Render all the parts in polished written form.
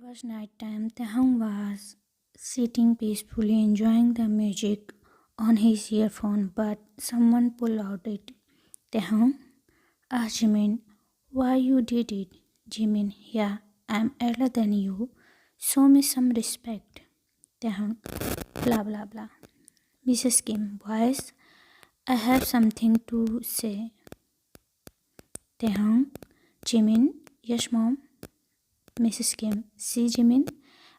Was nighttime. Taehong was sitting peacefully enjoying the music on his earphone, but someone pulled out it. Taehong asked Jimin, why you did it? Jimin, yeah, I'm elder than you. Show me some respect. Taehong, blah blah blah. Mrs. Kim, boys, I have something to say. Taehong, Jimin, yes mom. Mrs. Kim, see Jimin,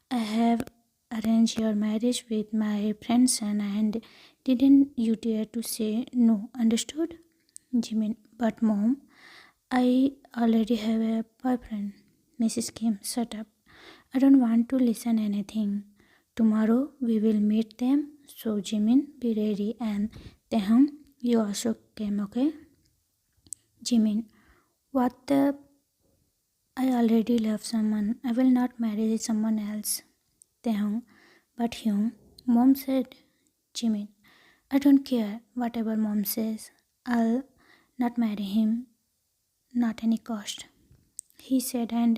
I have arranged your marriage with my friend's son and didn't you dare to say no, understood? Jimin, but mom, I already have a boyfriend. Mrs. Kim, shut up. I don't want to listen anything. Tomorrow we will meet them. So Jimin, be ready and Taehong, you also came, okay? Jimin, what the I already love someone. I will not marry someone else. Taehong, but Hyung, mom said. Jimin, I don't care whatever mom says. I'll not marry him, not any cost. He said and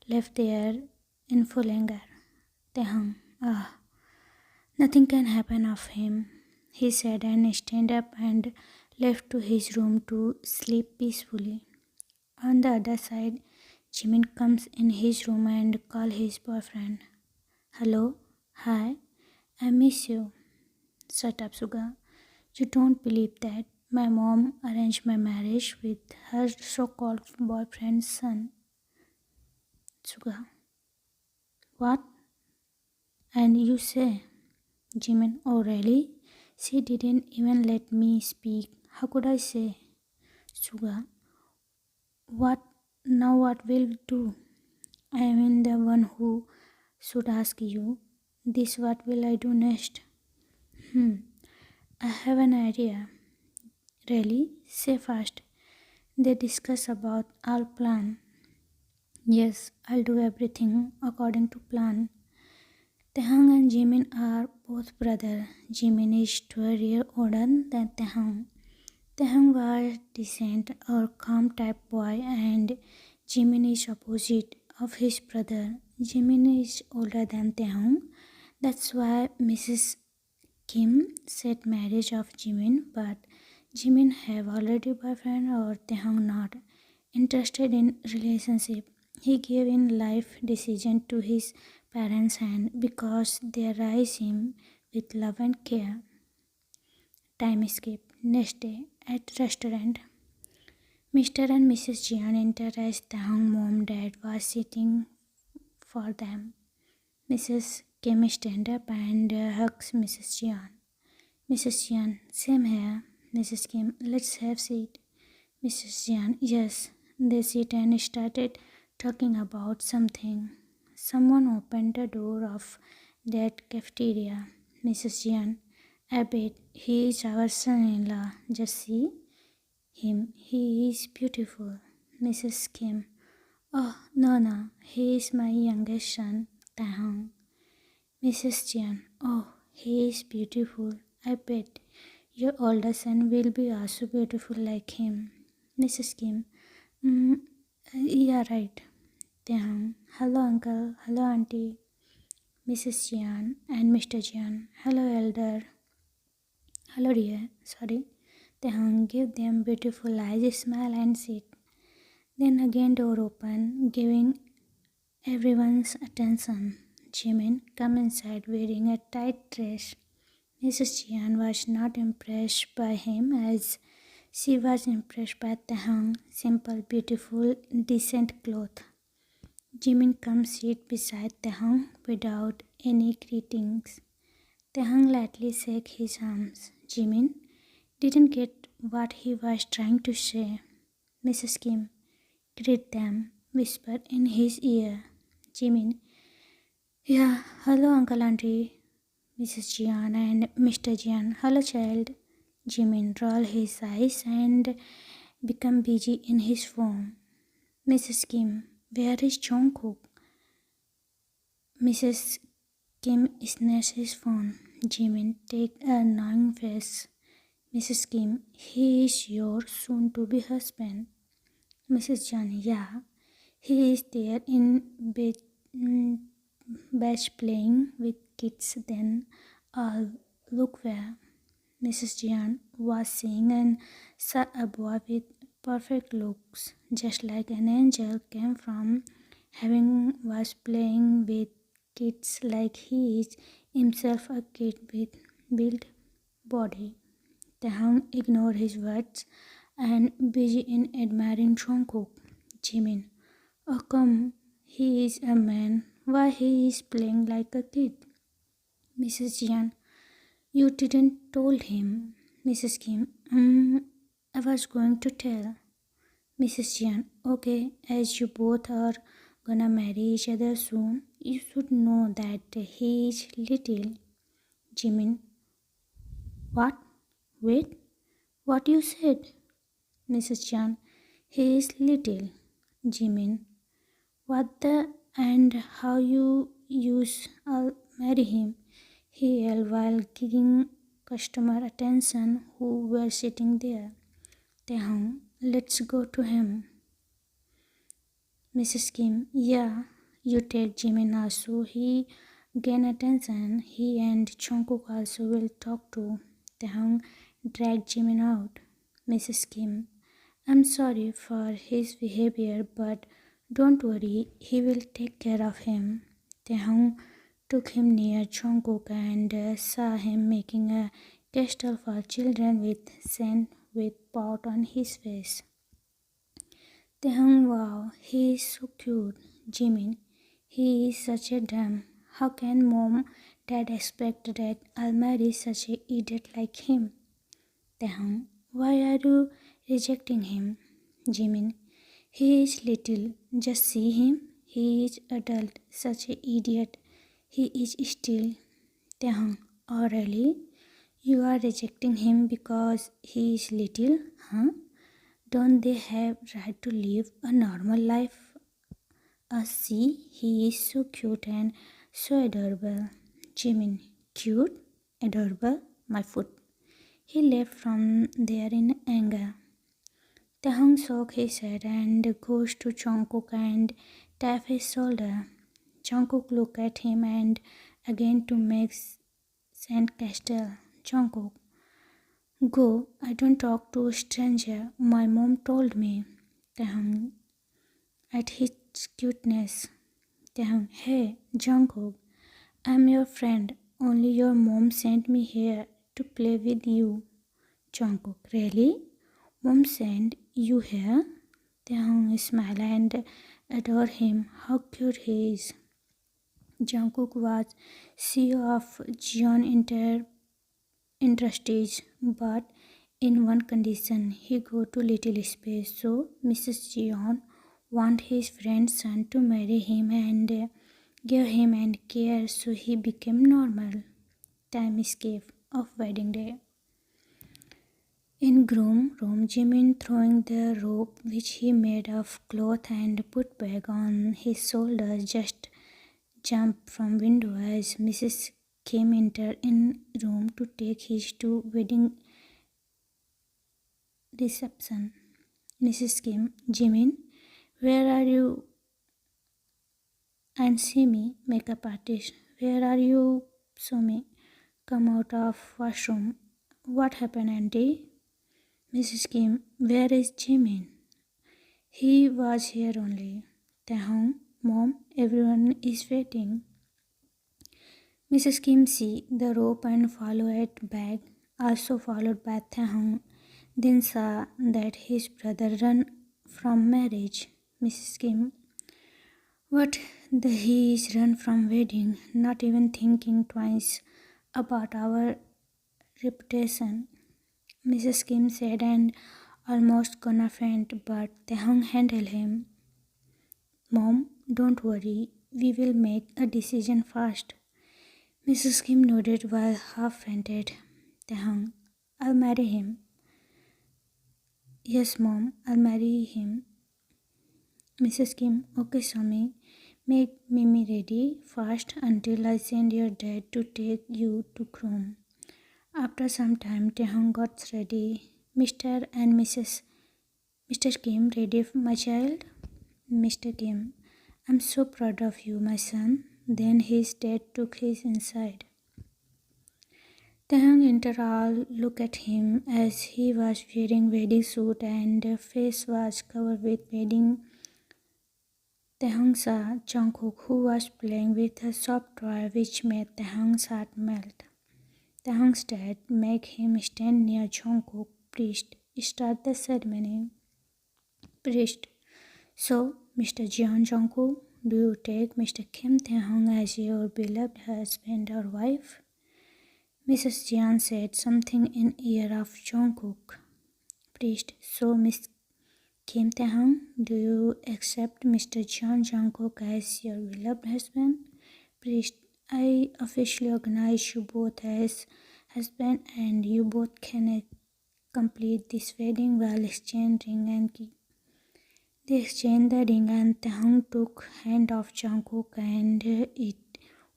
left there in full anger. Taehong, nothing can happen of him. He said and stand up and left to his room to sleep peacefully. On the other side, Jimin comes in his room and calls his boyfriend. Hello, hi, I miss you. Shut up, Suga. You don't believe that my mom arranged my marriage with her so-called boyfriend's son. Suga, what? And you say, Jimin, oh really? She didn't even let me speak. How could I say? Suga, what now? What will do? I am the one who should ask you. This what will I do next? I have an idea. Really? Say fast. They discuss about our plan. Yes, I'll do everything according to plan. Taehang and Jimin are both brothers. Jimin is 12 years older than Taehang. Taehang was decent or calm type boy and Jimin is opposite of his brother. Jimin is older than Taehang. That's why Mrs. Kim said marriage of Jimin, but Jimin have already boyfriend or Taehang not interested in relationship. He gave in life decision to his parents and because they raised him with love and care. Time skip. Next day at restaurant. Mr. and Mrs. Jian enter as Taehang mom dad was sitting for them. Mrs. Kim stand up and hugs Mrs. Jian. Mrs. Jian, same here. Mrs. Kim, let's have seat. Mrs. Jian, yes. They sit and started talking about something. Someone opened the door of that cafeteria. Mrs. Jian, I bet he is our son-in-law. Just see him. He is beautiful. Mrs. Kim, oh, no. He is my youngest son, Taehong. Mrs. Jian, oh, he is beautiful. I bet your older son will be also beautiful like him. Mrs. Kim, yeah, right. Taehong, hello uncle, hello auntie. Mrs. Jian and Mr. Jian, hello elder. Hello dear, sorry. Taehong, give them beautiful eyes, smile and sit. Then again door open, giving everyone's attention. Jimin come inside wearing a tight dress. Mrs. Jian was not impressed by him as she was impressed by Taehong's simple, beautiful, decent clothes. Jimin comes sit beside Taehong without any greetings. Taehong lightly shook his arms. Jimin didn't get what he was trying to say. Mrs. Kim, greet them, whispered in his ear. Jimin, yeah, hello uncle auntie. Mrs. Jian and Mr. Jian, hello child. Jimin rolled his eyes and became busy in his phone. Mrs. Kim, where is Jungkook? Mrs. Kim snatched his phone. Jimin, take a knowing face. Mrs. Kim, he is your soon-to-be husband. Mrs. Jian, yeah, he is there in bed best playing with kids then. Look where Mrs. Jian was sitting and saw a boy with perfect looks, just like an angel came from heaven, was playing with kids like he is himself a kid with built body. Taehyung ignored his words and busy in admiring Jungkook. Jimin, oh come, he is a man. Why he is playing like a kid? Mrs. Jian, you didn't told him. Mrs. Kim, I was going to tell. Mrs. Jian, okay, as you both are gonna marry each other soon, you should know that he is little. Jimin, what? Wait, what you said? Mrs. Jian, he is little. Jimin, what the and how you use I'll marry him? He yelled while giving customer attention who were sitting there. Taehyung, let's go to him. Mrs. Kim, yeah, you take Jimin also. He gain attention. He and Jungkook also will talk to. Taehyung dragged Jimin out. Mrs. Kim, I'm sorry for his behavior, but don't worry, he will take care of him. Taehyung took him near Jungkook and saw him making a castle for children with sand with pot on his face. Taehyung, wow, he is so cute. Jimin, he is such a dumb. How can mom, dad expect that I'll marry such a idiot like him? Taehyung, why are you rejecting him? Jimin, he is little. Just see him. He is adult. Such a idiot. He is still. Taehyung, oh really? You are rejecting him because he is little, huh? Don't they have right to live a normal life? See, he is so cute and so adorable. Jimin, cute, adorable, my foot. He left from there in anger. Taehyung shook his head and goes to Jungkook and tapped his shoulder. Jungkook looked at him and again to make sandcastle. Jungkook, go, I don't talk to a stranger. My mom told me. Taehyung, at his cuteness. Taehyung, hey, Jungkook, I'm your friend. Only your mom sent me here to play with you. Jungkook, really? Mom sent you here? Taehyung smiled and adored him. How cute he is. Jungkook was CEO of Jeon Industries, but in one condition, he go to little space. So Mrs. Jeon want his friend's son to marry him and give him and care, so he became normal. Time escape of wedding day. In groom room, Jimin throwing the rope which he made of cloth and put back on his shoulders just jumped from window as Mrs. Kim entered in room to take his to wedding reception. Mrs. Kim, Jimin, where are you? And see me, makeup artist. Where are you? Somi, come out of washroom. What happened, auntie? Mrs. Kim, where is Jimin? He was here only. Taehyung, mom, everyone is waiting. Mrs. Kim see the rope and follow it back, also followed by Taehyung, then saw that his brother run from marriage. Mrs. Kim, what the he is run from wedding, not even thinking twice about our reputation. Mrs. Kim said and almost gonna faint, but Taehyung handled him. Mom, don't worry, we will make a decision fast. Mrs. Kim nodded while half fainted. Taehyung, I'll marry him. Yes, mom, I'll marry him. Mrs. Kim, okay, Swami, make Mimi ready fast until I send your dad to take you to groom. After some time, Taehyung got ready. Mr. and Mr. Kim, ready, my child? Mr. Kim, I'm so proud of you, my son. Then his dad took his inside. Taehyung Interal looked at him as he was wearing wedding suit and face was covered with wedding. Taehyung saw Jungkook who was playing with a soft toy which made Taehyung's heart melt. Taehyung's dad made him stand near Jungkook. Priest, start the ceremony. Priest. So, Mr. Jeon Jungkook, do you take Mr. Kim Taehyung as your beloved husband or wife? Mrs. Jeon said something in ear of Jungkook. Priest, so Miss Kim Taehyung, do you accept Mr. Jeon Jungkook as your beloved husband? Priest, I officially recognize you both as husband and you both can complete this wedding while exchanging and they exchanged the ring and Taehyung took hand of Jungkook and it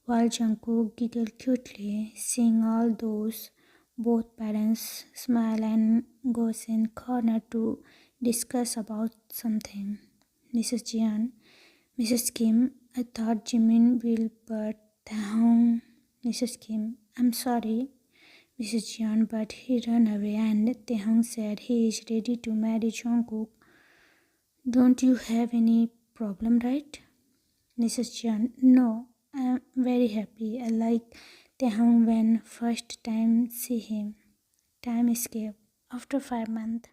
while Jungkook giggled cutely, seeing all those both parents smile and goes in corner to discuss about something. Mrs. Jian, Mrs. Kim, I thought Jimin will but Taehyung. Mrs. Kim, I'm sorry, Mrs. Jian, but he ran away and Taehyung said he is ready to marry Jungkook. Don't you have any problem, right? Mrs. Chan, no, I'm very happy. I like Taehyung when first time see him. Time escape. After 5 months.